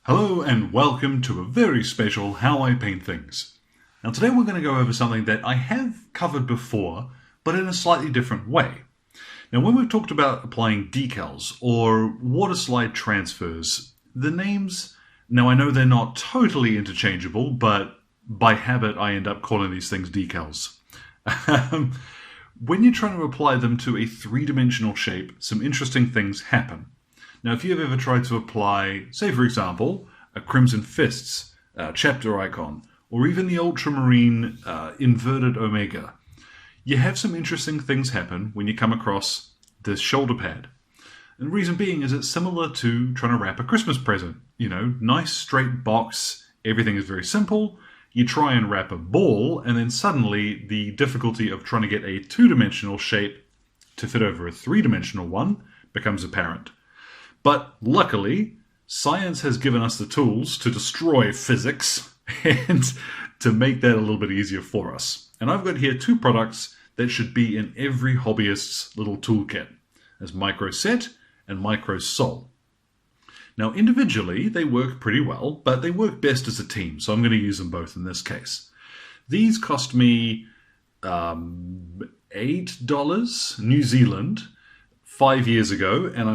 Hello and welcome to a very special How I Paint Things. Now today we're going to go over something that I have covered before, but in a slightly different way. Now when we've talked about applying decals or waterslide transfers, the names, now I know they're not totally interchangeable, but by habit I end up calling these things decals. When you're trying to apply them to a three-dimensional shape, some interesting things happen. Now, if you've ever tried to apply, say for example, a Crimson Fists chapter icon, or even the ultramarine inverted omega, you have some interesting things happen when you come across this shoulder pad. And the reason being is it's similar to trying to wrap a Christmas present. You know, nice straight box, everything is very simple. You try and wrap a ball, and then suddenly the difficulty of trying to get a two-dimensional shape to fit over a three-dimensional one becomes apparent. But luckily, science has given us the tools to destroy physics and to make that a little bit easier for us. And I've got here two products that should be in every hobbyist's little toolkit. There's Micro Set and Micro Sol. Now individually, they work pretty well, but they work best as a team, so I'm going to use them both in this case. These cost me $8 New Zealand 5 years ago, and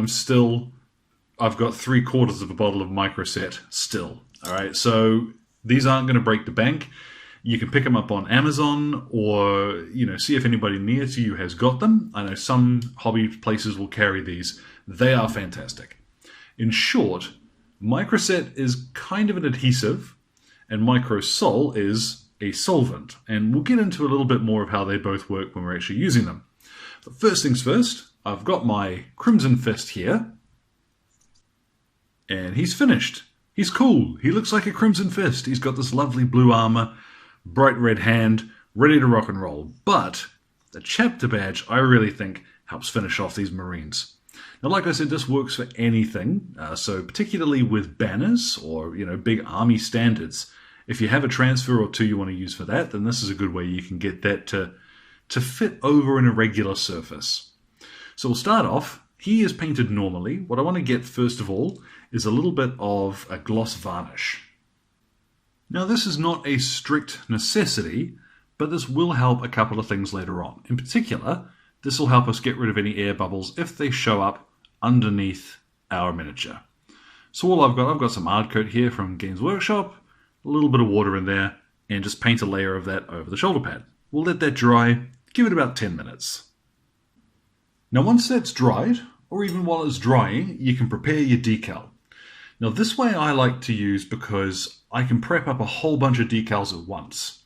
I've got 3/4 of a bottle of Micro Set still. All right, so these aren't going to break the bank. You can pick them up on Amazon or, see if anybody near to you has got them. I know some hobby places will carry these. They are fantastic. In short, Micro Set is kind of an adhesive and Micro Sol is a solvent. And we'll get into a little bit more of how they both work when we're actually using them. But first things first, I've got my Crimson Fist here. And he's finished. He's cool. He looks like a Crimson Fist. He's got this lovely blue armor, bright red hand, ready to rock and roll. But the chapter badge, I really think, helps finish off these Marines. Now, like I said, this works for anything. So particularly with banners or, big army standards. If you have a transfer or two you want to use for that, then this is a good way you can get that to fit over an irregular surface. So we'll start off. He is painted normally. What I want to get first of all is a little bit of a gloss varnish. Now this is not a strict necessity, but this will help a couple of things later on. In particular, this will help us get rid of any air bubbles if they show up underneath our miniature. So all I've got some hard coat here from Games Workshop, a little bit of water in there, and just paint a layer of that over the shoulder pad. We'll let that dry, give it about 10 minutes. Now once that's dried, or even while it's drying, you can prepare your decal. Now this way I like to use because I can prep up a whole bunch of decals at once.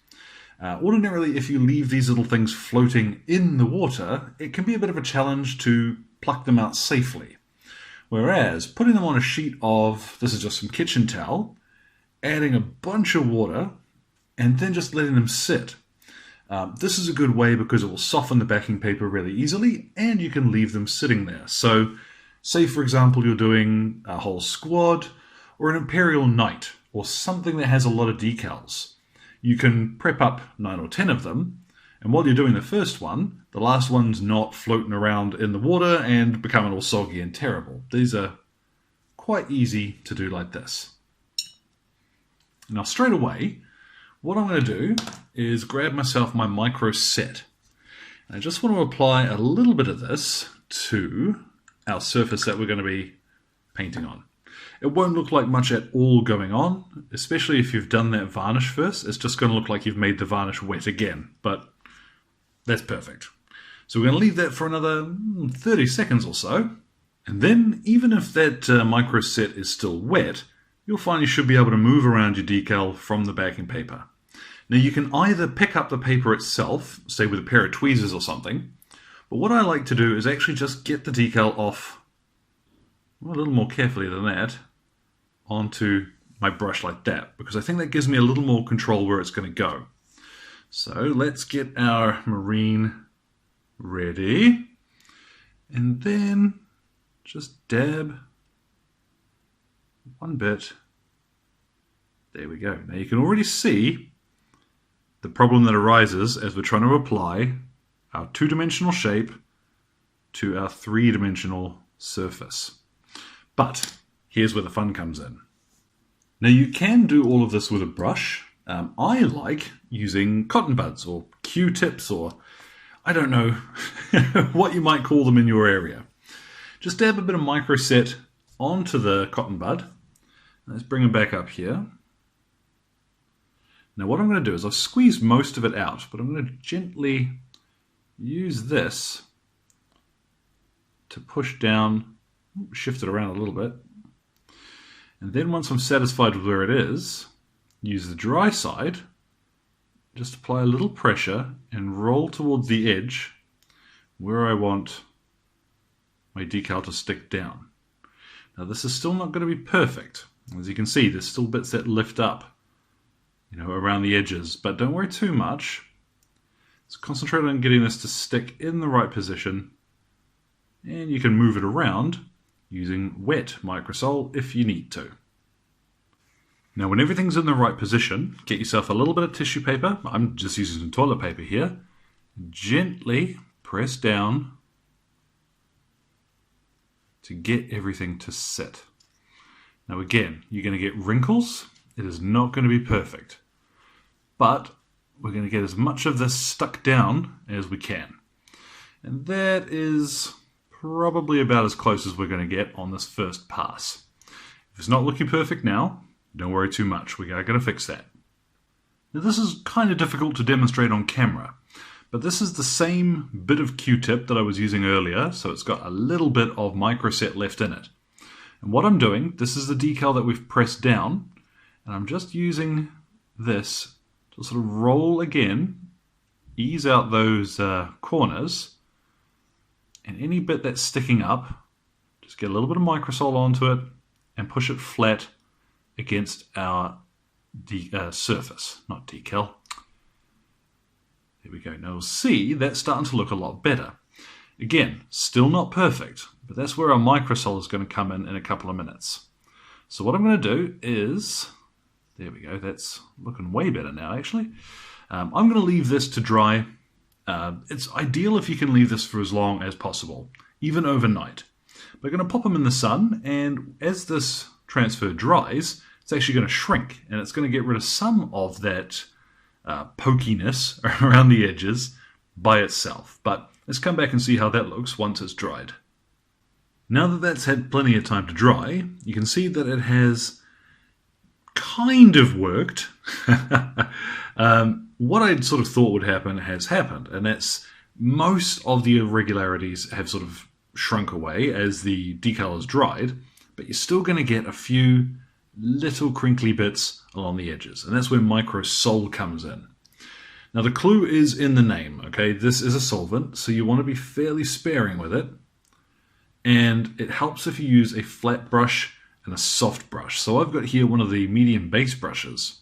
Ordinarily, if you leave these little things floating in the water, it can be a bit of a challenge to pluck them out safely. Whereas putting them on a sheet of, this is just some kitchen towel, adding a bunch of water, and then just letting them sit. This is a good way because it will soften the backing paper really easily and you can leave them sitting there. So say for example you're doing a whole squad or an Imperial Knight or something that has a lot of decals. You can prep up 9 or 10 of them, and while you're doing the first one, the last one's not floating around in the water and becoming all soggy and terrible. These are quite easy to do like this. Now straight away, what I'm going to do is grab myself my Micro Set. And I just want to apply a little bit of this to our surface that we're going to be painting on. It won't look like much at all going on, especially if you've done that varnish first. It's just going to look like you've made the varnish wet again, but that's perfect. So we're going to leave that for another 30 seconds or so. And then, even if that Micro Set is still wet, you'll find you should be able to move around your decal from the backing paper. Now you can either pick up the paper itself, say with a pair of tweezers or something, but what I like to do is actually just get the decal off, well, a little more carefully than that, onto my brush like that, because I think that gives me a little more control where it's going to go. So let's get our Marine ready, and then just dab one bit. There we go. Now you can already see the problem that arises as we're trying to apply our two-dimensional shape to our three-dimensional surface. But here's where the fun comes in. Now you can do all of this with a brush. I like using cotton buds or Q-tips, or I don't know what you might call them in your area. Just dab a bit of microset onto the cotton bud. Let's bring it back up here. Now what I'm going to do is I've squeezed most of it out, but I'm going to gently use this to push down, shift it around a little bit. And then once I'm satisfied with where it is, use the dry side, just apply a little pressure and roll towards the edge where I want my decal to stick down. Now this is still not going to be perfect. As you can see, there's still bits that lift up, around the edges, but don't worry too much. Just concentrate on getting this to stick in the right position, and you can move it around using wet microsol if you need to. Now when everything's in the right position, get yourself a little bit of tissue paper. I'm just using some toilet paper here. Gently press down to get everything to sit. Now again, you're going to get wrinkles. It is not going to be perfect, but we're going to get as much of this stuck down as we can. And that is probably about as close as we're going to get on this first pass. If it's not looking perfect now, don't worry too much. We are going to fix that. Now this is kind of difficult to demonstrate on camera, but this is the same bit of Q-tip that I was using earlier, so it's got a little bit of microset left in it. And what I'm doing, this is the decal that we've pressed down, and I'm just using this to sort of roll again, ease out those corners, and any bit that's sticking up, just get a little bit of microsol onto it and push it flat against our surface, not decal. There we go. Now you'll see that's starting to look a lot better. Again, still not perfect, but that's where our microsol is going to come in a couple of minutes. So what I'm going to do is, there we go, that's looking way better now actually. I'm going to leave this to dry. It's ideal if you can leave this for as long as possible, even overnight. We're going to pop them in the sun, and as this transfer dries, it's actually going to shrink, and it's going to get rid of some of that pokiness around the edges by itself. But let's come back and see how that looks once it's dried. Now that that's had plenty of time to dry, you can see that it has kind of worked. What I sort of thought would happen has happened, and that's most of the irregularities have sort of shrunk away as the decal is dried, but you're still going to get a few little crinkly bits along the edges, and that's where microsol comes in. Now the clue is in the name, okay? This is a solvent, so you want to be fairly sparing with it, and it helps if you use a flat brush and a soft brush. So I've got here one of the medium base brushes.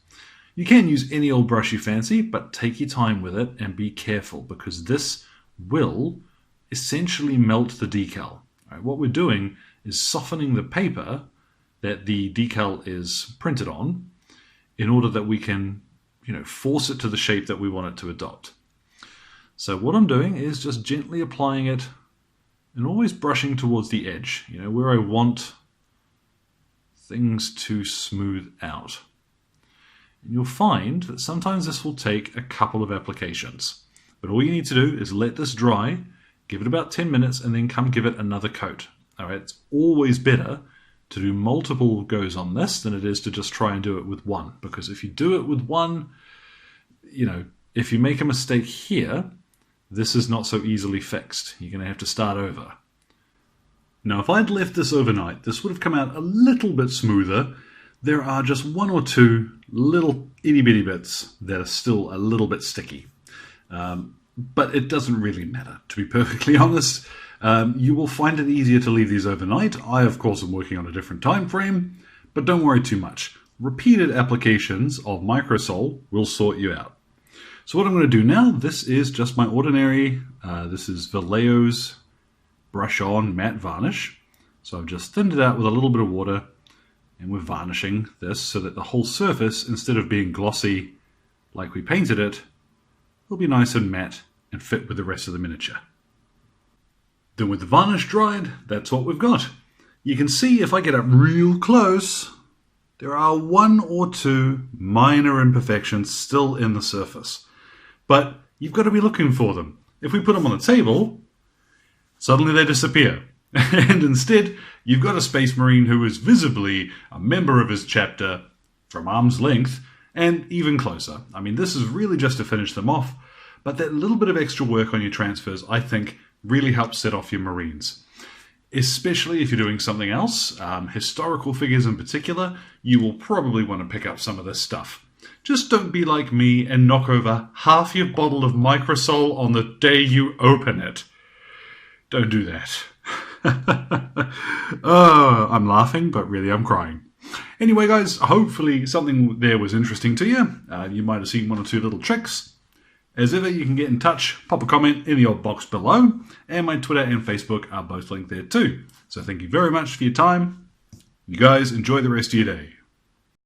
You can use any old brush you fancy, but take your time with it and be careful, because this will essentially melt the decal. Right, what we're doing is softening the paper that the decal is printed on in order that we can, force it to the shape that we want it to adopt. So what I'm doing is just gently applying it and always brushing towards the edge, where I want things to smooth out. And you'll find that sometimes this will take a couple of applications. But all you need to do is let this dry, give it about 10 minutes, and then come give it another coat. All right, it's always better to do multiple goes on this than it is to just try and do it with one. Because if you do it with one, if you make a mistake here, this is not so easily fixed. You're going to have to start over. Now, if I'd left this overnight, this would have come out a little bit smoother. There are just one or two little itty-bitty bits that are still a little bit sticky. But it doesn't really matter, to be perfectly honest. You will find it easier to leave these overnight. I, of course, am working on a different time frame, but don't worry too much. Repeated applications of microsol will sort you out. So what I'm going to do now, this is just my ordinary, this is Vallejo's Brush On Matte Varnish. So I've just thinned it out with a little bit of water, and we're varnishing this so that the whole surface, instead of being glossy like we painted it, will be nice and matte and fit with the rest of the miniature. Then with the varnish dried, that's what we've got. You can see if I get up real close, there are one or two minor imperfections still in the surface. But you've got to be looking for them. If we put them on the table, suddenly they disappear. And instead, you've got a Space Marine who is visibly a member of his chapter from arm's length and even closer. I mean, this is really just to finish them off, but that little bit of extra work on your transfers, I think, really helps set off your Marines. Especially if you're doing something else, historical figures in particular, you will probably want to pick up some of this stuff. Just don't be like me and knock over half your bottle of Microsol on the day you open it. Don't do that. Oh, I'm laughing, but really I'm crying. Anyway, guys, hopefully something there was interesting to you. You might have seen one or two little tricks. As ever, you can get in touch, pop a comment in the old box below, and my Twitter and Facebook are both linked there too. So thank you very much for your time. You guys enjoy the rest of your day.